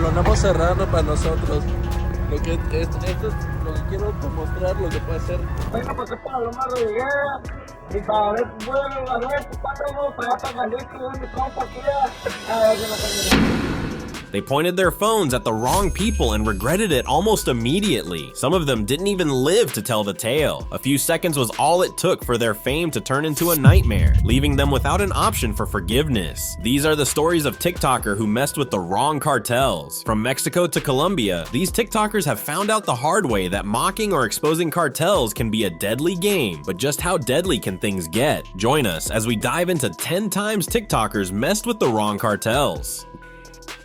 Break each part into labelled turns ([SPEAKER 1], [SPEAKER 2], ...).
[SPEAKER 1] lo andamos cerrando para nosotros. Esto es lo que quiero demostrar, lo que puede ser.
[SPEAKER 2] Venga, pues es para lo más de guerra. Y para ver, bueno, a ver, pásalo, para Jalisco, donde compa quiera. A ver,
[SPEAKER 3] They pointed their phones at the wrong people and regretted it almost immediately. Some of them didn't even live to tell the tale. A few seconds was all it took for their fame to turn into a nightmare, leaving them without an option for forgiveness. These are the stories of TikToker who messed with the wrong cartels. From Mexico to Colombia, these TikTokers have found out the hard way that mocking or exposing cartels can be a deadly game, but just how deadly can things get? Join us as we dive into 10 times TikTokers messed with the wrong cartels.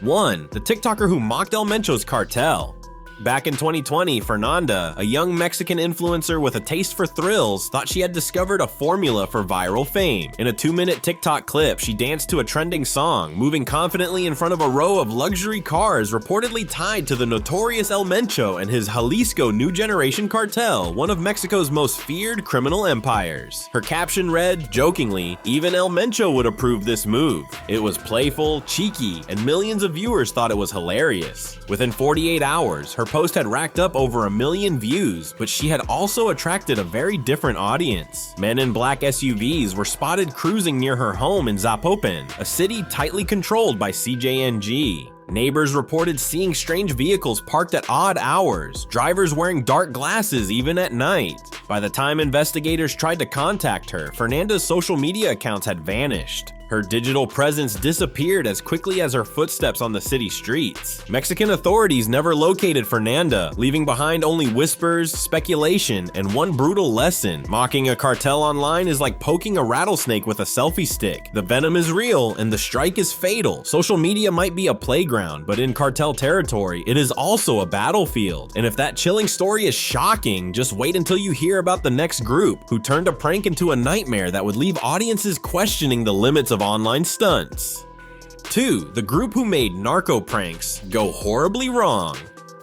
[SPEAKER 3] 1. The TikToker who mocked El Mencho's cartel. Back in 2020, Fernanda, a young Mexican influencer with a taste for thrills, thought she had discovered a formula for viral fame. In a 2-minute TikTok clip, she danced to a trending song, moving confidently in front of a row of luxury cars reportedly tied to the notorious El Mencho and his Jalisco New Generation Cartel, one of Mexico's most feared criminal empires. Her caption read, jokingly, "Even El Mencho would approve this move." It was playful, cheeky, and millions of viewers thought it was hilarious. Within 48 hours, her post had racked up over 1 million views, but she had also attracted a very different audience. Men in black SUVs were spotted cruising near her home in Zapopan, a city tightly controlled by CJNG. Neighbors reported seeing strange vehicles parked at odd hours, drivers wearing dark glasses even at night. By the time investigators tried to contact her, Fernanda's social media accounts had vanished. Her digital presence disappeared as quickly as her footsteps on the city streets. Mexican authorities never located Fernanda, leaving behind only whispers, speculation, and one brutal lesson. Mocking a cartel online is like poking a rattlesnake with a selfie stick. The venom is real and the strike is fatal. Social media might be a playground, but in cartel territory, it is also a battlefield. And if that chilling story is shocking, just wait until you hear about the next group who turned a prank into a nightmare that would leave audiences questioning the limits of online stunts. 2. The group who made narco pranks go horribly wrong.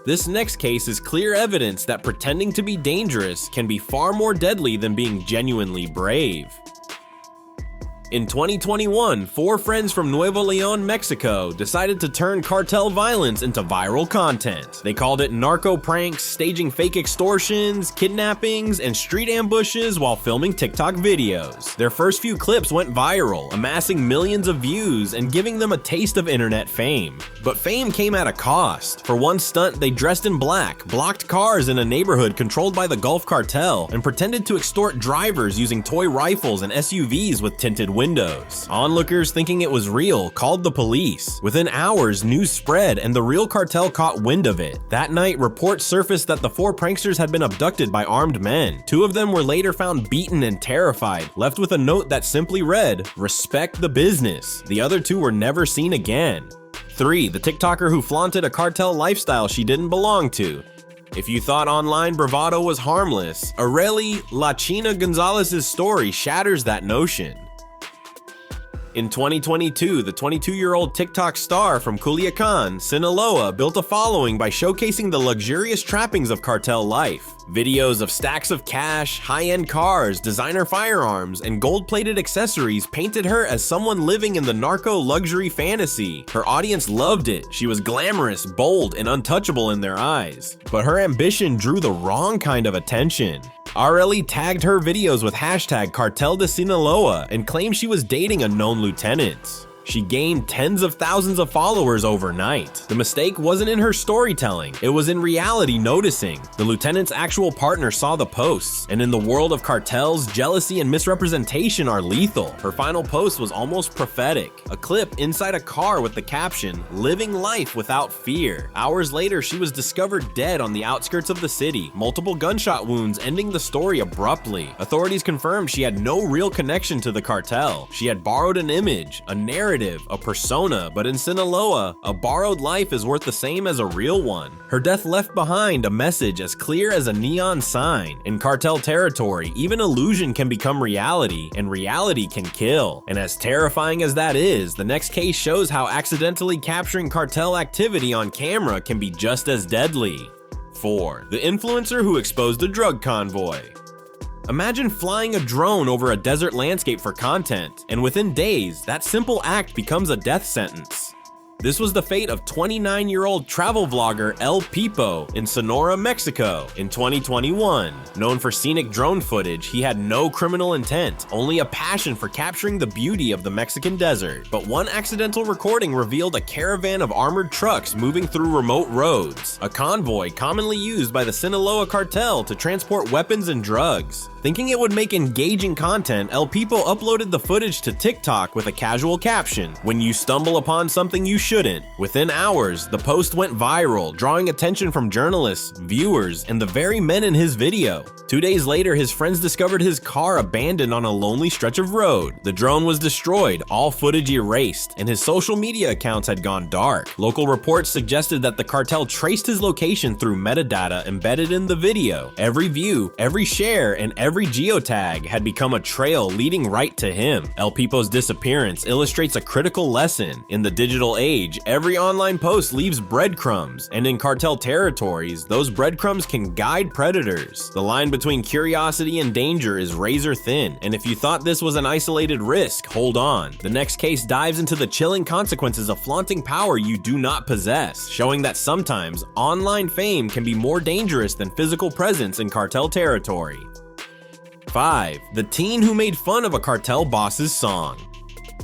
[SPEAKER 3] This next case is clear evidence that pretending to be dangerous can be far more deadly than being genuinely brave. In 2021, 4 friends from Nuevo León, Mexico decided to turn cartel violence into viral content. They called it narco pranks, staging fake extortions, kidnappings, and street ambushes while filming TikTok videos. Their first few clips went viral, amassing millions of views and giving them a taste of internet fame. But fame came at a cost. For one stunt, they dressed in black, blocked cars in a neighborhood controlled by the Gulf Cartel, and pretended to extort drivers using toy rifles and SUVs with tinted windows. Onlookers, thinking it was real, called the police. Within hours, news spread and the real cartel caught wind of it. That night, reports surfaced that the 4 pranksters had been abducted by armed men. 2 of them were later found beaten and terrified, left with a note that simply read, "Respect the business." The other 2 were never seen again. 3. The TikToker who flaunted a cartel lifestyle she didn't belong to. If you thought online bravado was harmless, Areli La China González's story shatters that notion. In 2022, the 22-year-old TikTok star from Culiacán, Sinaloa, built a following by showcasing the luxurious trappings of cartel life. Videos of stacks of cash, high-end cars, designer firearms, and gold-plated accessories painted her as someone living in the narco luxury fantasy. Her audience loved it. She was glamorous, bold, and untouchable in their eyes. But her ambition drew the wrong kind of attention. Areli tagged her videos with hashtag Cartel de Sinaloa and claimed she was dating a known lieutenant. She gained tens of thousands of followers overnight. The mistake wasn't in her storytelling, it was in reality noticing. The lieutenant's actual partner saw the posts, and in the world of cartels, jealousy and misrepresentation are lethal. Her final post was almost prophetic, a clip inside a car with the caption, "Living life without fear." Hours later, she was discovered dead on the outskirts of the city, multiple gunshot wounds ending the story abruptly. Authorities confirmed she had no real connection to the cartel. She had borrowed an image, a narrative, a persona, but in Sinaloa, a borrowed life is worth the same as a real one. Her death left behind a message as clear as a neon sign. In cartel territory, even illusion can become reality, and reality can kill. And as terrifying as that is, the next case shows how accidentally capturing cartel activity on camera can be just as deadly. 4. The influencer who exposed a drug convoy. Imagine flying a drone over a desert landscape for content, and within days, that simple act becomes a death sentence. This was the fate of 29-year-old travel vlogger El Pipo in Sonora, Mexico in 2021. Known for scenic drone footage, he had no criminal intent, only a passion for capturing the beauty of the Mexican desert. But one accidental recording revealed a caravan of armored trucks moving through remote roads, a convoy commonly used by the Sinaloa Cartel to transport weapons and drugs. Thinking it would make engaging content, El Pipo uploaded the footage to TikTok with a casual caption, "When you stumble upon something you shouldn't." Within hours, the post went viral, drawing attention from journalists, viewers, and the very men in his video. 2 days later, his friends discovered his car abandoned on a lonely stretch of road. The drone was destroyed, all footage erased, and his social media accounts had gone dark. Local reports suggested that the cartel traced his location through metadata embedded in the video. Every view, every share, and every geotag had become a trail leading right to him. El Pipo's disappearance illustrates a critical lesson. In the digital age, every online post leaves breadcrumbs, and in cartel territories, those breadcrumbs can guide predators. The line between curiosity and danger is razor thin, and if you thought this was an isolated risk, hold on. The next case dives into the chilling consequences of flaunting power you do not possess, showing that sometimes online fame can be more dangerous than physical presence in cartel territory. 5. The teen who made fun of a cartel boss's song.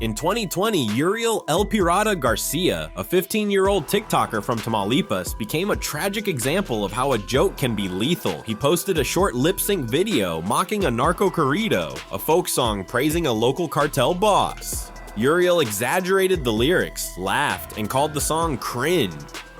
[SPEAKER 3] In 2020, Uriel El Pirata Garcia, a 15-year-old TikToker from Tamaulipas, became a tragic example of how a joke can be lethal. He posted a short lip-sync video mocking a narco corrido, a folk song praising a local cartel boss. Uriel exaggerated the lyrics, laughed, and called the song cringe.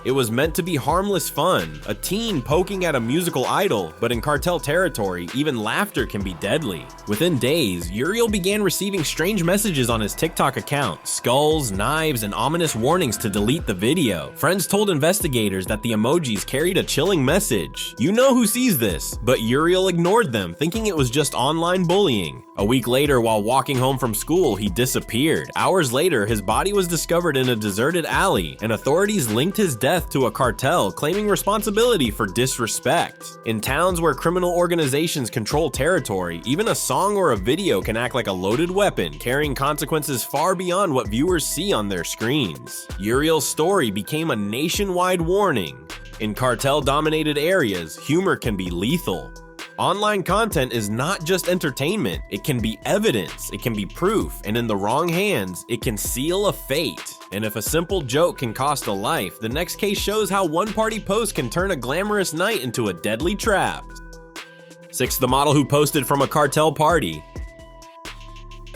[SPEAKER 3] It was meant to be harmless fun, a teen poking at a musical idol, but in cartel territory, even laughter can be deadly. Within days, Uriel began receiving strange messages on his TikTok account, skulls, knives, and ominous warnings to delete the video. Friends told investigators that the emojis carried a chilling message. You know who sees this, but Uriel ignored them, thinking it was just online bullying. A week later, while walking home from school, he disappeared. Hours later, his body was discovered in a deserted alley, and authorities linked his death to a cartel, claiming responsibility for disrespect. In towns where criminal organizations control territory, even a song or a video can act like a loaded weapon, carrying consequences far beyond what viewers see on their screens. Uriel's story became a nationwide warning. In cartel-dominated areas, humor can be lethal. Online content is not just entertainment, it can be evidence, it can be proof, and in the wrong hands, it can seal a fate. And if a simple joke can cost a life, the next case shows how one party post can turn a glamorous night into a deadly trap. 6. The model who posted from a cartel party.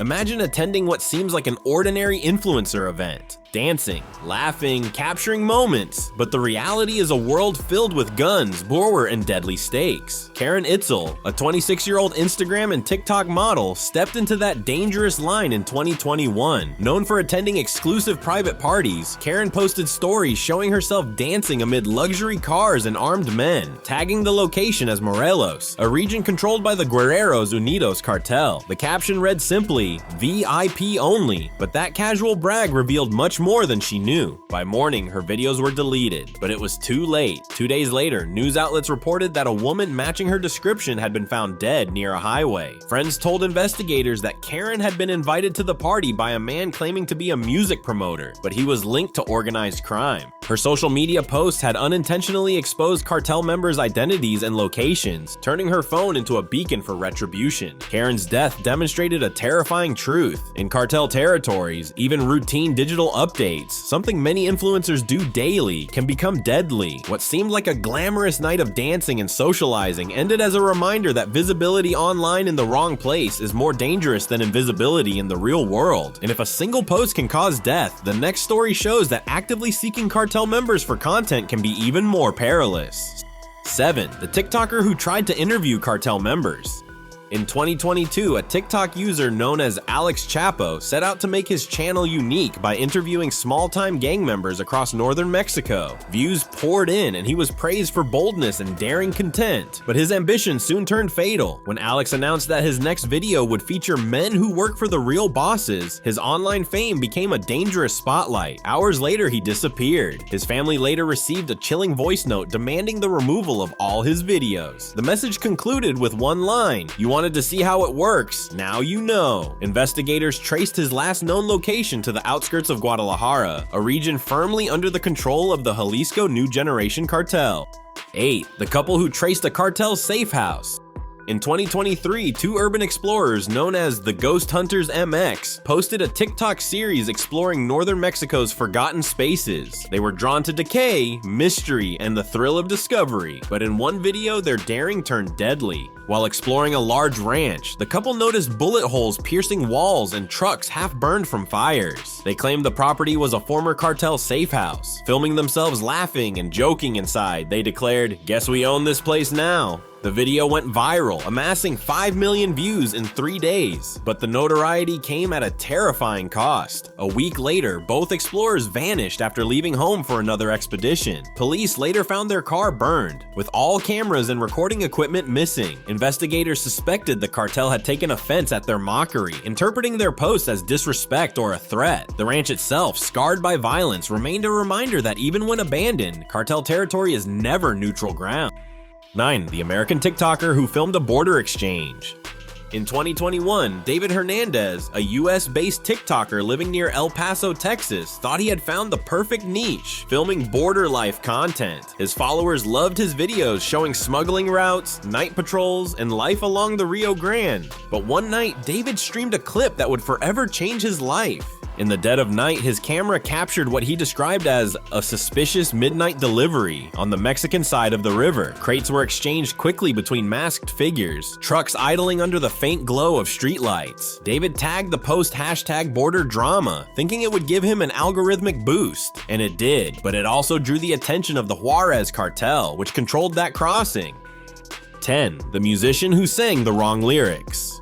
[SPEAKER 3] Imagine attending what seems like an ordinary influencer event. Dancing, laughing, capturing moments, but the reality is a world filled with guns, gore, and deadly stakes. Karen Itzel, a 26-year-old Instagram and TikTok model, stepped into that dangerous line in 2021. Known for attending exclusive private parties, Karen posted stories showing herself dancing amid luxury cars and armed men, tagging the location as Morelos, a region controlled by the Guerreros Unidos cartel. The caption read simply, "VIP only," but that casual brag revealed much more than she knew. By morning, her videos were deleted, but it was too late. 2 days later, news outlets reported that a woman matching her description had been found dead near a highway. Friends told investigators that Karen had been invited to the party by a man claiming to be a music promoter, but he was linked to organized crime. Her social media posts had unintentionally exposed cartel members' identities and locations, turning her phone into a beacon for retribution. Karen's death demonstrated a terrifying truth. In cartel territories, even routine digital updates, something many influencers do daily, can become deadly. What seemed like a glamorous night of dancing and socializing ended as a reminder that visibility online in the wrong place is more dangerous than invisibility in the real world. And if a single post can cause death, the next story shows that actively seeking cartel members for content can be even more perilous. 7. The TikToker who tried to interview cartel members. In 2022, a TikTok user known as Alex Chapo set out to make his channel unique by interviewing small-time gang members across northern Mexico. Views poured in, and he was praised for boldness and daring content. But his ambition soon turned fatal. When Alex announced that his next video would feature men who work for the real bosses, his online fame became a dangerous spotlight. Hours later, he disappeared. His family later received a chilling voice note demanding the removal of all his videos. The message concluded with one line: "You want Wanted to see how it works? Now you know. Investigators traced his last known location to the outskirts of Guadalajara, a region firmly under the control of the Jalisco New Generation Cartel. 8. The couple who traced a cartel safe house. In 2023, two urban explorers known as the Ghost Hunters MX posted a TikTok series exploring northern Mexico's forgotten spaces. They were drawn to decay, mystery, and the thrill of discovery, but in one video, their daring turned deadly. While exploring a large ranch, the couple noticed bullet holes piercing walls and trucks half burned from fires. They claimed the property was a former cartel safe house. Filming themselves laughing and joking inside, they declared, "Guess we own this place now." The video went viral, amassing 5 million views in 3 days, but the notoriety came at a terrifying cost. A week later, both explorers vanished after leaving home for another expedition. Police later found their car burned, with all cameras and recording equipment missing. Investigators suspected the cartel had taken offense at their mockery, interpreting their posts as disrespect or a threat. The ranch itself, scarred by violence, remained a reminder that even when abandoned, cartel territory is never neutral ground. 9. The American TikToker who filmed a border exchange. In 2021, David Hernandez, a US-based TikToker living near El Paso, Texas, thought he had found the perfect niche, filming border life content. His followers loved his videos showing smuggling routes, night patrols, and life along the Rio Grande. But one night, David streamed a clip that would forever change his life. In the dead of night, his camera captured what he described as a suspicious midnight delivery on the Mexican side of the river. Crates were exchanged quickly between masked figures, trucks idling under the faint glow of streetlights. David tagged the post #borderdrama, thinking it would give him an algorithmic boost. And it did, but it also drew the attention of the Juarez cartel, which controlled that crossing. 10. The musician who sang the wrong lyrics.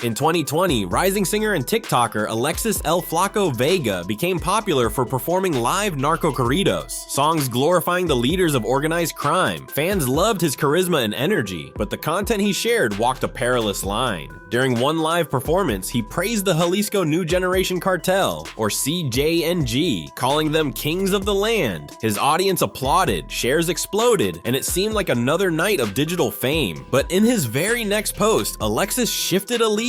[SPEAKER 3] In 2020, rising singer and TikToker Alexis El Flaco Vega became popular for performing live narco corridos, songs glorifying the leaders of organized crime. Fans loved his charisma and energy, but the content he shared walked a perilous line. During one live performance, he praised the Jalisco New Generation Cartel, or CJNG, calling them kings of the land. His audience applauded, shares exploded, and it seemed like another night of digital fame. But in his very next post, Alexis shifted allegiance.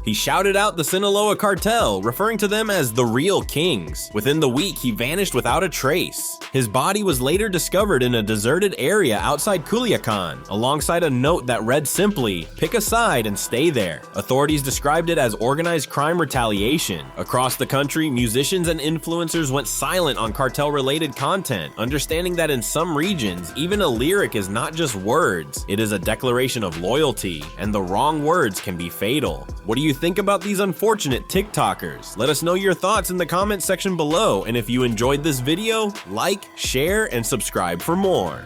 [SPEAKER 3] He shouted out the Sinaloa cartel, referring to them as the real kings. Within the week, he vanished without a trace. His body was later discovered in a deserted area outside Culiacan, alongside a note that read simply, "Pick a side and stay there." Authorities described it as organized crime retaliation. Across the country, musicians and influencers went silent on cartel-related content, understanding that in some regions, even a lyric is not just words, it is a declaration of loyalty, and the wrong words can be fatal. What do you think about these unfortunate TikTokers? Let us know your thoughts in the comments section below, and if you enjoyed this video, like, share, and subscribe for more.